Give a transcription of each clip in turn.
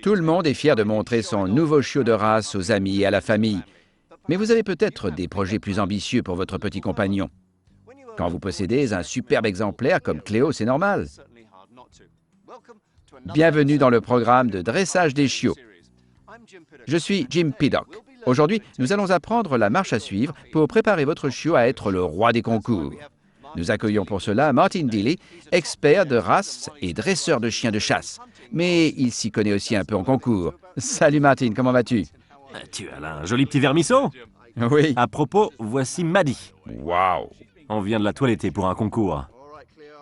Tout le monde est fier de montrer son nouveau chiot de race aux amis et à la famille. Mais vous avez peut-être des projets plus ambitieux pour votre petit compagnon. Quand vous possédez un superbe exemplaire comme Cléo, c'est normal. Bienvenue dans le programme de dressage des chiots. Je suis Jim Piddock. Aujourd'hui, nous allons apprendre la marche à suivre pour préparer votre chiot à être le roi des concours. Nous accueillons pour cela Martin Deely, expert de race et dresseur de chiens de chasse. Mais il s'y connaît aussi un peu en concours. Salut Martin, comment vas-tu? Tu as là un joli petit vermisseau. Oui. À propos, voici Maddie. Waouh! On vient de la toiletter pour un concours.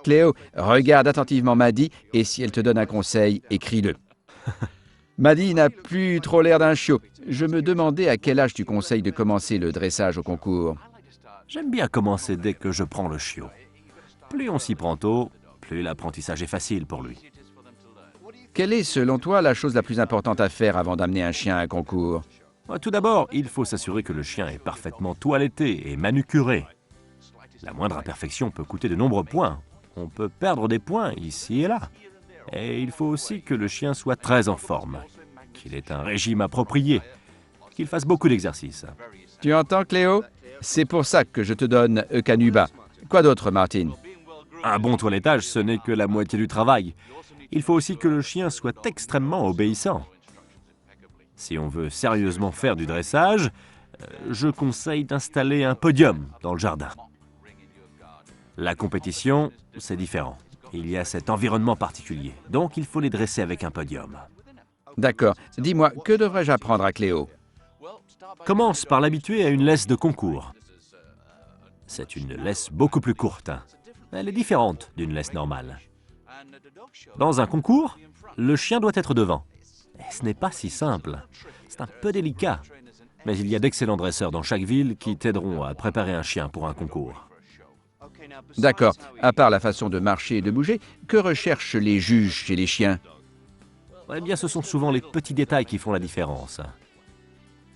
Cléo, regarde attentivement Maddie et si elle te donne un conseil, écris-le. Maddie n'a plus trop l'air d'un chiot. Je me demandais à quel âge tu conseilles de commencer le dressage au concours. J'aime bien commencer dès que je prends le chiot. Plus on s'y prend tôt, plus l'apprentissage est facile pour lui. Quelle est, selon toi, la chose la plus importante à faire avant d'amener un chien à un concours? Tout d'abord, il faut s'assurer que le chien est parfaitement toiletté et manucuré. La moindre imperfection peut coûter de nombreux points. On peut perdre des points ici et là. Et il faut aussi que le chien soit très en forme, qu'il ait un régime approprié, qu'il fasse beaucoup d'exercices. Tu entends, Cléo? C'est pour ça que je te donne Eukanuba. Quoi d'autre, Martin? Un bon toilettage, ce n'est que la moitié du travail. Il faut aussi que le chien soit extrêmement obéissant. Si on veut sérieusement faire du dressage, je conseille d'installer un podium dans le jardin. La compétition, c'est différent. Il y a cet environnement particulier, donc il faut les dresser avec un podium. D'accord. Dis-moi, que devrais-je apprendre à Cléo? Commence par l'habituer à une laisse de concours. C'est une laisse beaucoup plus courte. Elle est différente d'une laisse normale. Dans un concours, le chien doit être devant. Et ce n'est pas si simple. C'est un peu délicat. Mais il y a d'excellents dresseurs dans chaque ville qui t'aideront à préparer un chien pour un concours. D'accord. À part la façon de marcher et de bouger, que recherchent les juges chez les chiens? Eh bien, ce sont souvent les petits détails qui font la différence.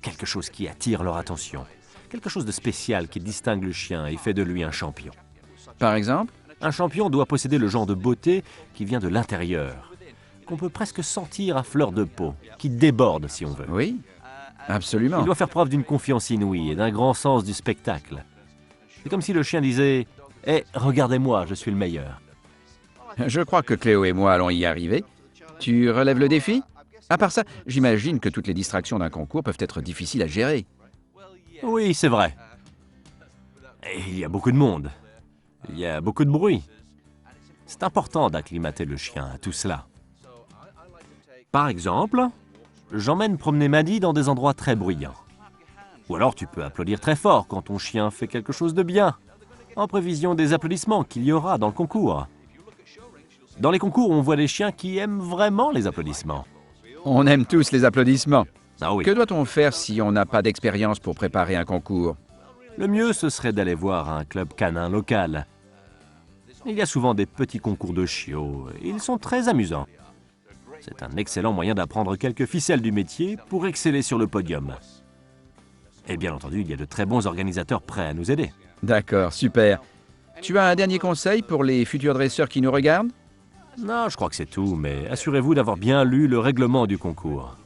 Quelque chose qui attire leur attention. Quelque chose de spécial qui distingue le chien et fait de lui un champion. Par exemple? Un champion doit posséder le genre de beauté qui vient de l'intérieur, qu'on peut presque sentir à fleur de peau, qui déborde si on veut. Oui, absolument. Il doit faire preuve d'une confiance inouïe et d'un grand sens du spectacle. C'est comme si le chien disait « Eh, regardez-moi, je suis le meilleur ». Je crois que Cléo et moi allons y arriver. Tu relèves le défi? À part ça, j'imagine que toutes les distractions d'un concours peuvent être difficiles à gérer. Oui, c'est vrai. Et il y a beaucoup de monde. Il y a beaucoup de bruit. C'est important d'acclimater le chien à tout cela. Par exemple, j'emmène promener Maddie dans des endroits très bruyants. Ou alors tu peux applaudir très fort quand ton chien fait quelque chose de bien, en prévision des applaudissements qu'il y aura dans le concours. Dans les concours, on voit des chiens qui aiment vraiment les applaudissements. On aime tous les applaudissements. Ah oui. Que doit-on faire si on n'a pas d'expérience pour préparer un concours? Le mieux, ce serait d'aller voir un club canin local. Il y a souvent des petits concours de chiots. Ils sont très amusants. C'est un excellent moyen d'apprendre quelques ficelles du métier pour exceller sur le podium. Et bien entendu, il y a de très bons organisateurs prêts à nous aider. D'accord, super. Tu as un dernier conseil pour les futurs dresseurs qui nous regardent? Non, je crois que c'est tout, mais assurez-vous d'avoir bien lu le règlement du concours.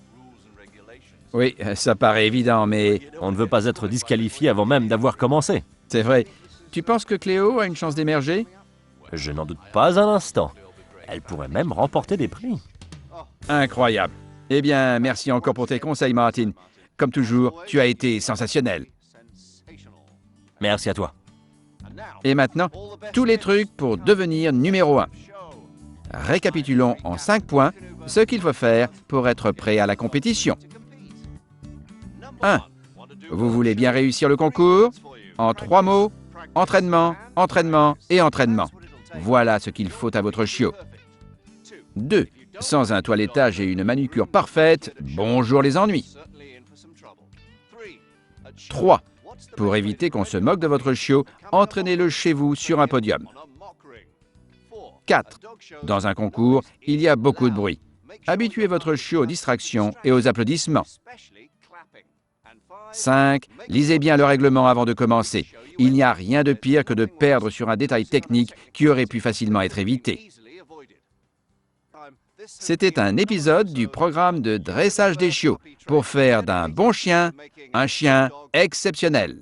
Oui, ça paraît évident, mais On ne veut pas être disqualifié avant même d'avoir commencé. c'est vrai. Tu penses que Cléo a une chance d'émerger? Je n'en doute pas un instant. Elle pourrait même remporter des prix. Incroyable. Eh bien, merci encore pour tes conseils, Martin. Comme toujours, tu as été sensationnel. Merci à toi. Et maintenant, tous les trucs pour devenir numéro 1. Récapitulons en 5 points ce qu'il faut faire pour être prêt à la compétition. 1. Vous voulez bien réussir le concours? En 3 mots, entraînement, entraînement et entraînement. Voilà ce qu'il faut à votre chiot. 2. Sans un toilettage et une manucure parfaite, bonjour les ennuis. 3. Pour éviter qu'on se moque de votre chiot, entraînez-le chez vous sur un podium. 4. Dans un concours, il y a beaucoup de bruit. Habituez votre chiot aux distractions et aux applaudissements. 5. Lisez bien le règlement avant de commencer. Il n'y a rien de pire que de perdre sur un détail technique qui aurait pu facilement être évité. C'était un épisode du programme de dressage des chiots pour faire d'un bon chien un chien exceptionnel.